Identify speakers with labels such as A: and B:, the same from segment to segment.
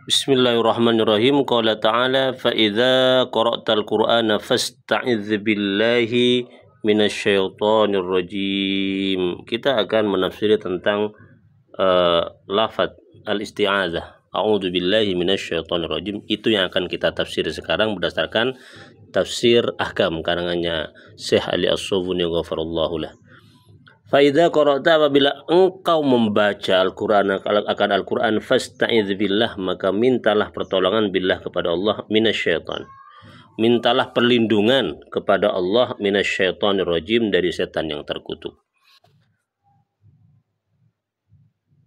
A: Bismillahirrahmanirrahim. Qala ta'ala fa idza qara'tal Qur'ana fasta'idz billahi minasyaitonir rajim. Kita akan menafsiri tentang lafaz al-isti'adzah. A'udzu billahi minasyaitonir rajim. Itu yang akan kita tafsir sekarang berdasarkan tafsir ahkam karangannya Syekh Ali As-Subuni ghafarallahu lah. Faidha qara'ta, apabila engkau membaca Al-Quran akan Al-Quran, fasta'idz billah, maka mintalah pertolongan billah kepada Allah minasyaitan. Mintalah perlindungan kepada Allah minasyaitonir rajim, dari setan yang terkutuk.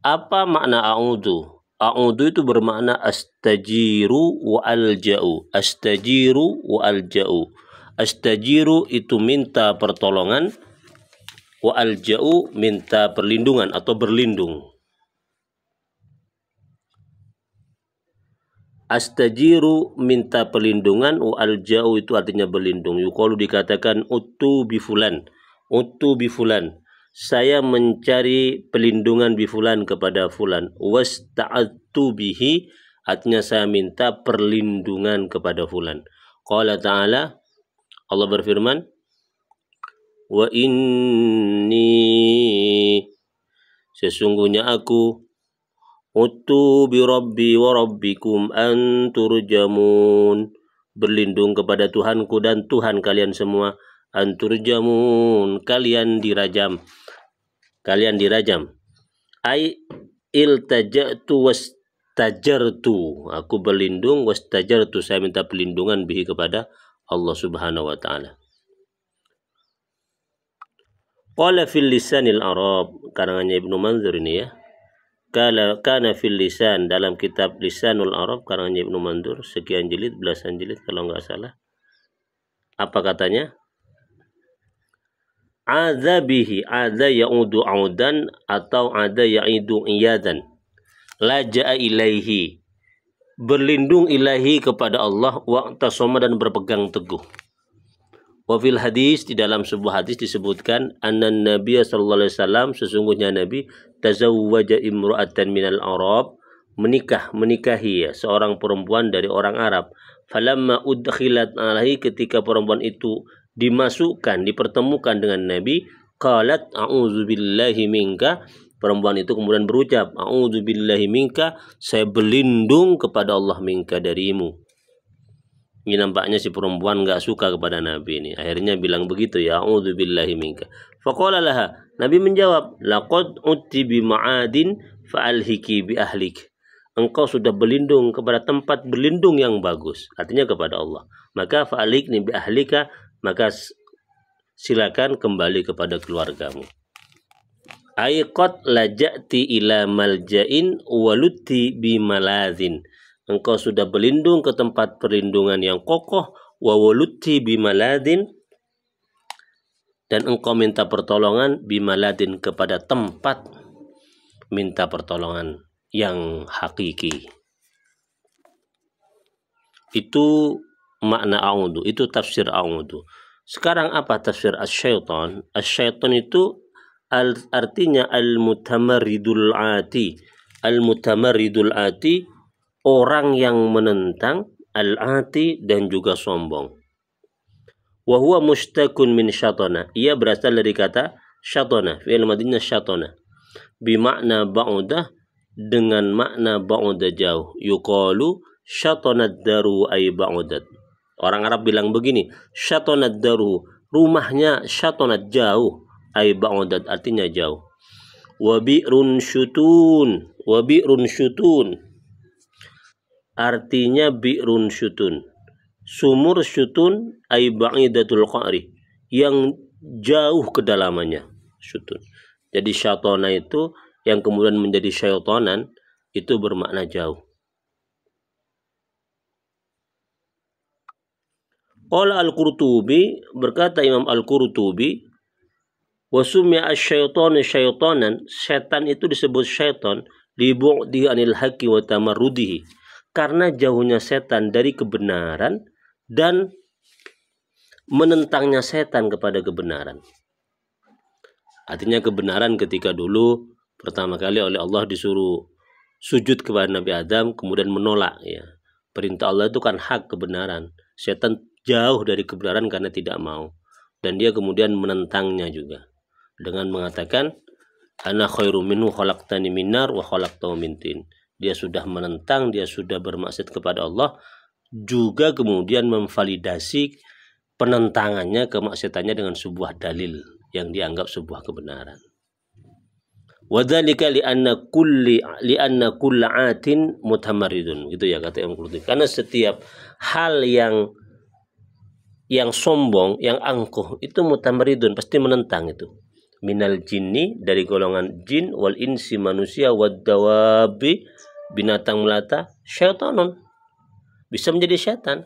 A: Apa makna a'udzu? A'udzu itu bermakna astajiru wa alja'u. Astajiru wa alja'u. Astajiru itu minta pertolongan, wa alja'u minta perlindungan atau berlindung. Astajiru minta perlindungan, wa alja'u itu artinya berlindung. Yuqalu dikatakan uttu bifulan. Uttu bifulan. Saya mencari perlindungan bifulan kepada fulan. Wasta'adtu bihi artinya saya minta perlindungan kepada fulan. Qala ta'ala, Allah berfirman, wa inni sesungguhnya aku uttu bi rabbi wa rabbikum an turjamun berlindung kepada Tuhanku dan Tuhan kalian semua, an turjamun kalian dirajam, ai iltaja'tu wastajartu aku berlindung, wastajartu saya minta perlindungan bihi kepada Allah Subhanahu wa taala. Qala fil lisanil Arab, karangannya Ibnu Manzur ini ya. Kana fil lisan, dalam kitab Lisanul Arab karangannya Ibnu Manzur, sekian jilid, belasan jilid kalau nggak salah. Apa katanya? Adza bihi, adza ya'udu audan atau adza ya'idu iyadan. Laja'a ilaihi, berlindung ilahi kepada Allah, wa'tasama dan berpegang teguh. Wafil hadis, di dalam sebuah hadis disebutkan anna Nabi sallallahu alaihi wasallam, sesungguhnya Nabi tazawwaja imra'atan minal Arab, menikahi seorang perempuan dari orang Arab. Falamma udkhilat alaihi, ketika perempuan itu dimasukkan, dipertemukan dengan Nabi, qalat a'udzu billahi minka, perempuan itu kemudian berucap a'udzu billahi minka, saya berlindung kepada Allah minka, darimu. Ini nampaknya si perempuan nggak suka kepada Nabi ini. Akhirnya bilang begitu, ya a'udzu billahi minka. Faqala laha, Nabi menjawab, laqad utti bi ma'adin fa'alhiki bi ahlik. Engkau sudah berlindung kepada tempat berlindung yang bagus, artinya kepada Allah. Maka fa'alhikni bi ahlika, maka silakan kembali kepada keluargamu. Aiqat laja'ti ila malja'in walutti bi maladzin. Engkau sudah berlindung ke tempat perlindungan yang kokoh, wa walutti bimaladin, dan engkau minta pertolongan bimaladin kepada tempat minta pertolongan yang hakiki. Itu makna a'udzu, itu tafsir a'udzu. Sekarang apa tafsir asyaiton? Asyaiton itu artinya al-mutamarridul ati. Al-mutamarridul ati, orang yang menentang, al-ati dan juga sombong. Wa huwa mushtaqun min syatana, ia berasal dari kata syatana, fi'il madhinya syatana, bimakna ba'udah, dengan makna ba'udah jauh. Yuqalu syatanad daru ay ba'udat. Orang Arab bilang begini, syatanad daru, rumahnya syatanad jauh, ay ba'udat artinya jauh. Wa bi'run syutun, wa bi'run syutun artinya bi'run syutun, sumur syutun ay ba'idatul qa'ri, yang jauh kedalamannya, syutun. Jadi syatona itu yang kemudian menjadi syaitonan, itu bermakna jauh. Qala al-Qurtubi, berkata Imam al-Qurtubi, wasumya asyaitonu syaitonan, setan itu disebut syaiton li bu'di anil haqqi wa tamarrudihi, karena jauhnya setan dari kebenaran dan menentangnya setan kepada kebenaran. Artinya kebenaran ketika dulu pertama kali oleh Allah disuruh sujud kepada Nabi Adam kemudian menolak ya. Perintah Allah itu kan hak kebenaran. Setan jauh dari kebenaran karena tidak mau. Dan dia kemudian menentangnya juga dengan mengatakan ana khairum minhu khalaqtani min nar wa khalaqtahu min tin. Dia sudah menentang, dia sudah bermaksud kepada Allah, juga kemudian memvalidasi penentangannya, kemaksiatannya dengan sebuah dalil yang dianggap sebuah kebenaran. Wadzalika li'anna kulla atin mutamarridun, gitu ya kata Imam Qurtubi. Karena setiap hal yang sombong, yang angkuh itu mutamarridun, pasti menentang itu. Minal jinni, dari golongan jin, wal insi manusia, wad dawabi, binatang melata, syaitanun, bisa menjadi syaitan.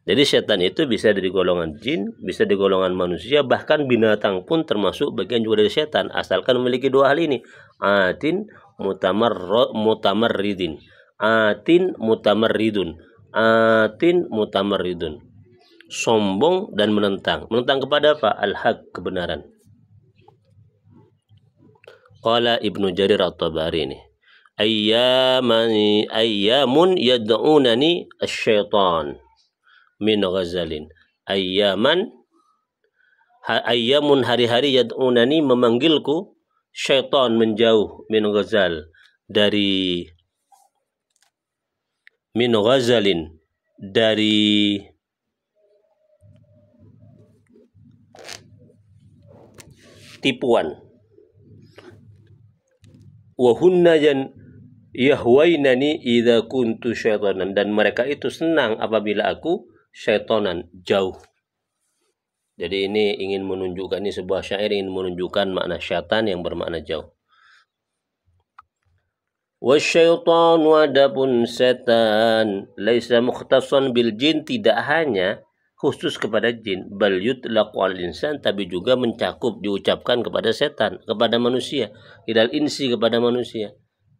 A: Jadi setan itu bisa dari golongan jin, bisa dari golongan manusia, bahkan binatang pun termasuk bagian juga dari setan, asalkan memiliki dua hal ini. Atin mutamarridin. Atin mutamarridun. Atin mutamarridun. Sombong dan menentang. Menentang kepada apa? Al-haq, kebenaran. Qala Ibnu Jarir At-Tabari ini. Ayyamun yad'unani asy-syaitan min ghazalin. Ayyamun hari-hari yad'unani memanggilku, syaitan menjauh, min ghazal dari min ghazalin dari tipuan. Wa hunna yahwainani idza kuntu syaitanan, dan mereka itu senang apabila aku syaitanan, jauh. Jadi ini ingin menunjukkan, ini sebuah syair ingin menunjukkan makna syaitan yang bermakna jauh. Wasyaitanu, adapun setan, laisa mukhtassan bil jin, tidak hanya khusus kepada jin, bal yutlaqu al insan, tapi juga mencakup, diucapkan kepada setan, kepada manusia, ilal insi, kepada manusia.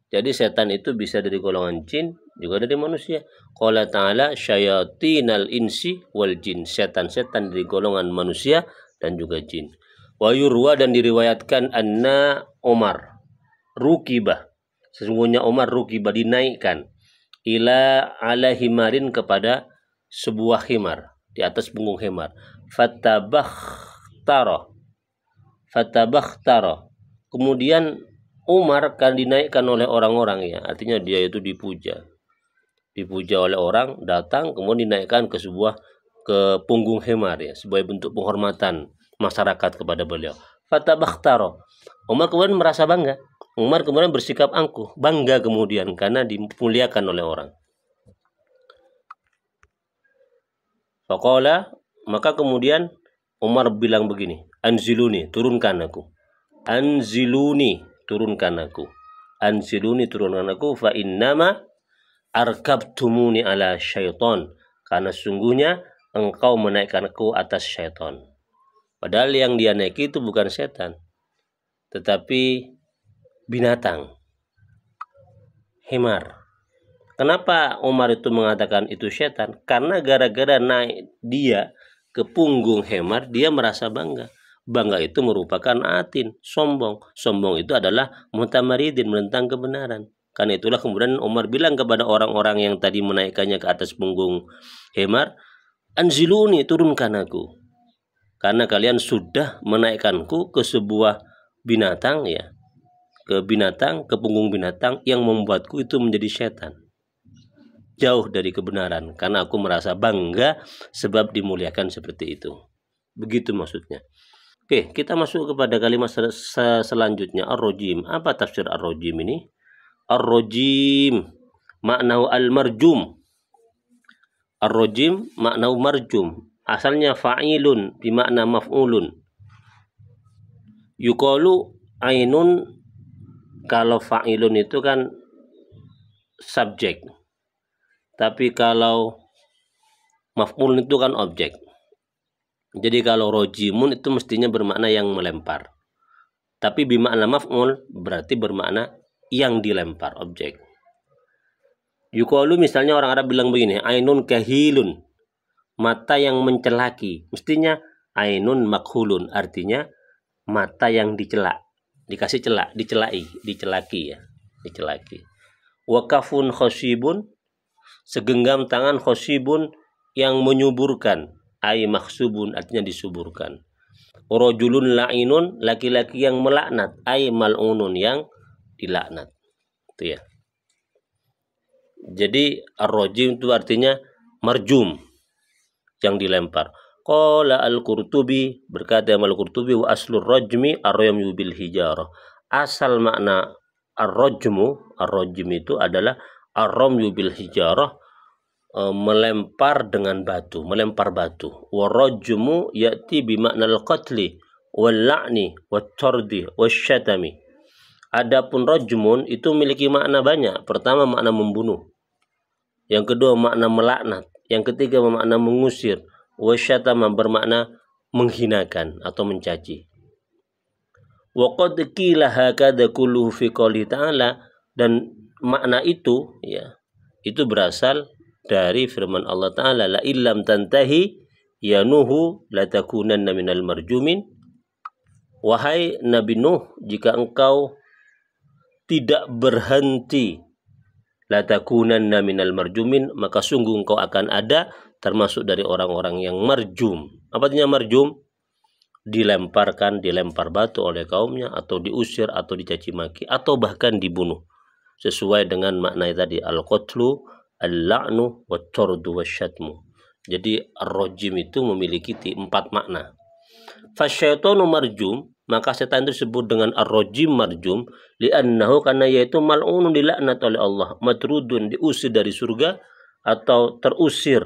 A: Jadi setan itu bisa dari golongan jin, juga dari manusia. Qala ta'ala syayatinal insi wal jin, setan-setan dari golongan manusia dan juga jin. Wa yurwa, dan diriwayatkan anna Umar rukibah, sesungguhnya Umar rukibah, dinaikkan, ila ala himarin, kepada sebuah himar, di atas punggung himar. Fatabakhtara, kemudian Umar kan dinaikkan oleh orang-orang ya, artinya dia itu dipuja oleh orang, datang kemudian dinaikkan ke punggung himar ya, sebagai bentuk penghormatan masyarakat kepada beliau. Fatabakhtara, Umar kemudian merasa bangga, Umar kemudian bersikap angkuh, bangga kemudian karena dimuliakan oleh orang. Faqala, maka kemudian Umar bilang begini, anziluni, turunkan aku. Anziluni, turunkan aku. Anziluni, turunkan aku. Fa innama arkabtumuni ala syaitan, karena sungguhnya engkau menaikkan aku atas syaitan. Padahal yang dia naiki itu bukan setan, tetapi binatang, himar. Kenapa Umar itu mengatakan itu setan? Karena gara-gara naik dia ke punggung himar, dia merasa bangga. Bangga itu merupakan atin, sombong. Sombong itu adalah mutamaridin, menentang kebenaran. Karena itulah kemudian Umar bilang kepada orang-orang yang tadi menaikkannya ke atas punggung himar, anziluni, turunkan aku. Karena kalian sudah menaikkanku ke sebuah binatang ya, ke punggung binatang yang membuatku itu menjadi setan, jauh dari kebenaran, karena aku merasa bangga sebab dimuliakan seperti itu. Begitu maksudnya. Oke, kita masuk kepada kalimat selanjutnya, ar-rajim. Apa tafsir ar-rajim ini? Ar-rajim maknau al-marjum. Ar-rajim maknau marjum. Asalnya fa'ilun bimakna maf'ulun. Yuqalu ainun, kalau fa'ilun itu kan subjek. Tapi kalau maf'ul itu kan objek. Jadi kalau rojimun itu mestinya bermakna yang melempar. Tapi bimakna maf'ul berarti bermakna yang dilempar, objek. Yuqalu, misalnya orang Arab bilang begini, ainun kahilun, mata yang mencelaki. Mestinya ainun makhulun, artinya mata yang dicelak, dikasih celak, dicelaki ya. laki-laki. Wa kafun khosibun, segenggam tangan khosibun yang menyuburkan, ai maksubun artinya disuburkan. Rajulun la'inun, laki-laki yang melaknat, ai mal'unun yang dilaknat. Itu ya. Jadi ar-rajim itu artinya marjum, yang dilempar. Qala al-Qurtubi, berkata al-Qurtubi, wa aslur rajmi ar-ramyu bil hijarah. Asal makna ar-rajm itu adalah ar-ramyu bil hijarah, melempar dengan batu, melempar batu. Wa rajmu ya'ti bi makna al-qatli wal la'ni wat tardi wasyatami. Adapun rajmun itu memiliki makna banyak. Pertama makna membunuh, yang kedua makna melaknat, yang ketiga makna mengusir, wasyatama bermakna menghinakan atau mencaci. Wa qad qila hakadha kulluhu fi qouli ta'ala, dan makna itu ya, itu berasal dari firman Allah Ta'ala, la illam tantahi ya Nuhu latakunanna minal marjumin. Wahai Nabi Nuh, jika engkau tidak berhenti, latakunanna minal marjumin, maka sungguh engkau akan ada termasuk dari orang-orang yang marjum. Apa artinya marjum? Dilempar batu oleh kaumnya, atau diusir, atau dicaci maki, atau bahkan dibunuh. Sesuai dengan makna tadi, al-qatlu, al-la'nu, wat-tardu, wasyatmu. Jadi ar-rajim itu memiliki 4 makna. Fasyaitonu marjum, maka setan itu disebut dengan ar-rajim marjum, li'annahu, karena yaitu mal'unun, dilaknat oleh Allah, matrudun, diusir dari surga, atau terusir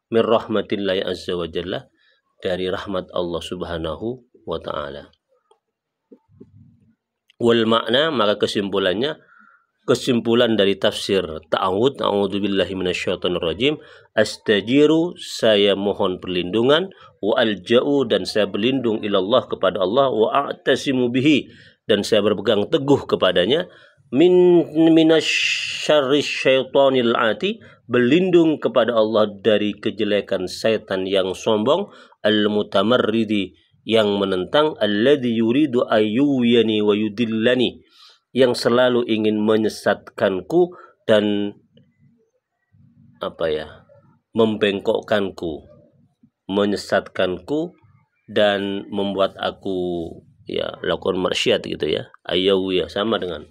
A: min rahmatillahi azza wa jalla, dari rahmat Allah subhanahu wa ta'ala. Wal makna, maka kesimpulan dari tafsir ta'awud, a'udzubillahi minasyaitonir rajim, astajiru, saya mohon perlindungan, wa alja'u, dan saya berlindung ilallah, kepada Allah, wa a'tasimu bihi, dan saya berpegang teguh kepadanya, minasyarris syaitonil ati, berlindung kepada Allah dari kejelekan setan yang sombong, al-mutamarridi, yang menentang, alladzi yuridu ayyuyani wa yudillani, yang selalu ingin menyesatkanku dan membengkokkanku, menyesatkanku dan membuat aku lakukan maksiat gitu ya. Ayyahu ya sama dengan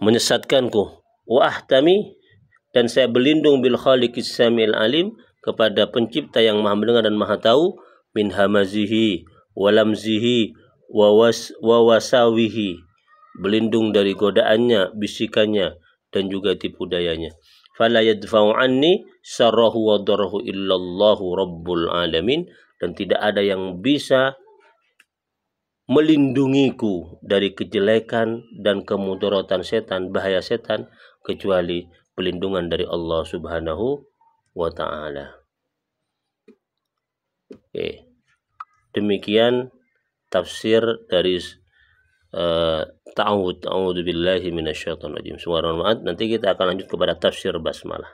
A: menyesatkanku. Wa ahtami, dan saya berlindung bil khaliqis samil alim, kepada pencipta yang maha mendengar dan maha tahu, min hamazihi walamzihi wa wasawihi, berlindung dari godaannya, bisikannya, dan juga tipu dayanya. Fala yadfa'u anni syarrahu wa darahu illallahu rabbul alamin, dan tidak ada yang bisa melindungiku dari kejelekan dan kemudaratan setan, bahaya setan, kecuali pelindungan dari Allah subhanahu wa ta'ala. Oke. Demikian tafsir dari ta'awud, a'udzubillahi minasyaitonir rajim. Nanti kita akan lanjut kepada tafsir basmalah.